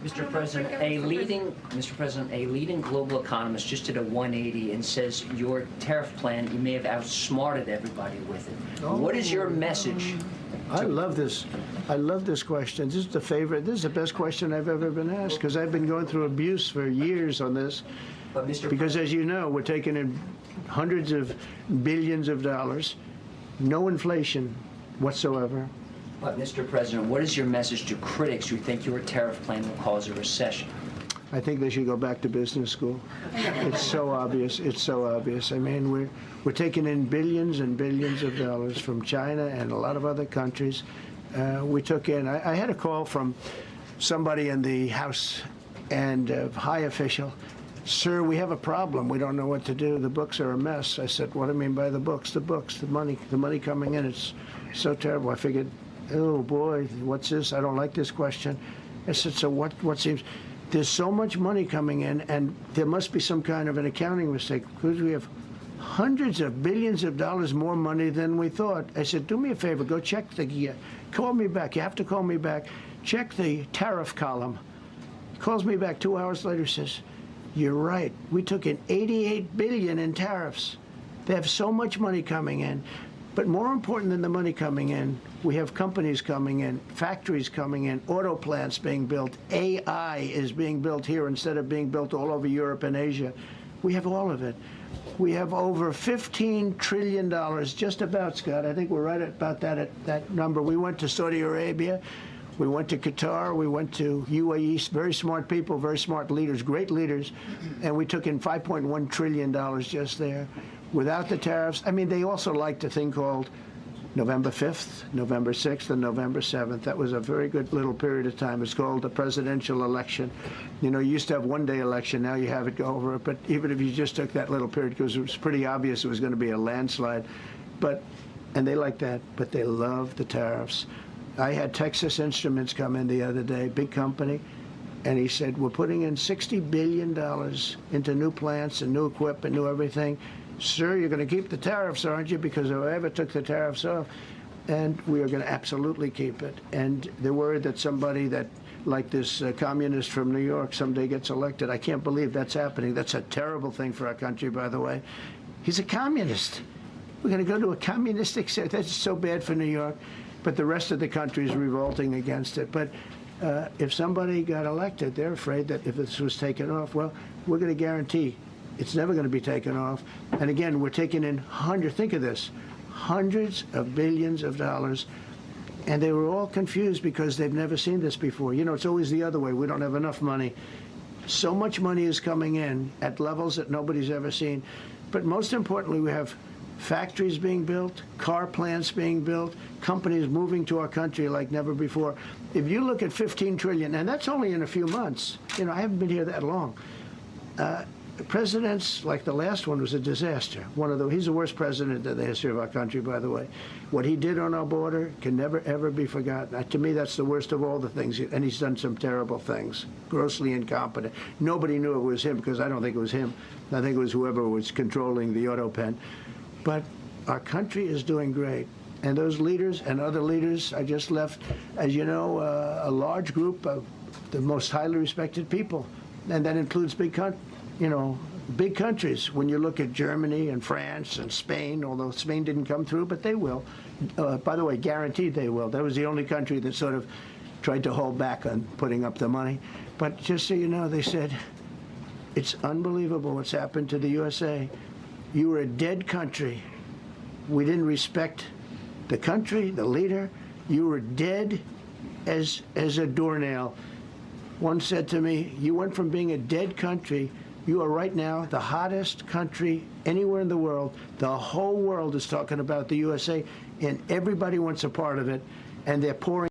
Mr. President, a leading global economist just did a 180 and says your tariff plan, you may have outsmarted everybody with it. What is your message? I love this. I love this question. This is the favorite. This is the best question I've ever been asked because I've been going through abuse for years on this. But Mr. Because as you know, we're taking in hundreds of billions of dollars, no inflation whatsoever. But Mr. President, what is your message to critics who think your tariff plan will cause a recession? I think they should go back to business school. It's so obvious. It's so obvious. I mean, we're taking in billions and billions of dollars from China and a lot of other countries. We took in. I had a call from somebody in the House and a high official. Sir, we have a problem. We don't know what to do. The books are a mess. I said, what do you mean by the books? The books, the money coming in. It's so terrible. I figured, oh boy, what's this? I don't like this question. I said, so what seems? There's so much money coming in, and there must be some kind of an accounting mistake because we have hundreds of billions of dollars more money than we thought. I said, do me a favor, go check call me back. You have to call me back. Check the tariff column. He calls me back 2 hours later, says, you're right. We took in $88 billion in tariffs. They have so much money coming in. But more important than the money coming in, we have companies coming in, factories coming in, auto plants being built. AI is being built here instead of being built all over Europe and Asia. We have all of it. We have over $15 trillion, just about, Scott. I think we're right about that number. We went to Saudi Arabia. We went to Qatar. We went to UAE. Very smart people, very smart leaders, great leaders. And we took in $5.1 trillion just there. Without the tariffs, I mean, they also liked a thing called November 5th, November 6th, and November 7th. That was a very good little period of time. It's called the presidential election. You know, you used to have one-day election. Now you have it go over it. But even if you just took that little period, because it was pretty obvious it was going to be a landslide. And they like that, but they love the tariffs. I had Texas Instruments come in the other day, big company, and he said, we're putting in $60 billion into new plants and new equipment, new everything. Sir, you're going to keep the tariffs, aren't you? Because if I ever took the tariffs off, and we are going to absolutely keep it. And they're worried that somebody that, like this communist from New York, someday gets elected. I can't believe that's happening. That's a terrible thing for our country, by the way. He's a communist. We're going to go to a communistic state. That's so bad for New York. But the rest of the country is revolting against it. But if somebody got elected, they're afraid that if this was taken off, well, we're going to guarantee it's never going to be taken off. And again, we're taking in think of this, hundreds of billions of dollars. And they were all confused because they've never seen this before. You know, it's always the other way. We don't have enough money. So much money is coming in at levels that nobody's ever seen. But most importantly, we have factories being built, car plants being built, companies moving to our country like never before. If you look at 15 trillion, and that's only in a few months. You know, I haven't been here that long. Presidents, like the last one, was a disaster. He's the worst president in the history of our country, by the way. What he did on our border can never, ever be forgotten. To me, that's the worst of all the things. And he's done some terrible things, grossly incompetent. Nobody knew it was him because I don't think it was him. I think it was whoever was controlling the auto pen. But our country is doing great. And those leaders and other leaders, I just left, as you know, a large group of the most highly respected people. And that includes big countries. When you look at Germany and France and Spain, although Spain didn't come through, but they will. By the way, guaranteed they will. That was the only country that sort of tried to hold back on putting up the money. But just so you know, they said, it's unbelievable what's happened to the USA. You were a dead country. We didn't respect the country, the leader. You were dead as a doornail. One said to me, you went from being a dead country, you are right now the hottest country anywhere in the world. The whole world is talking about the USA, and everybody wants a part of it, and they're pouring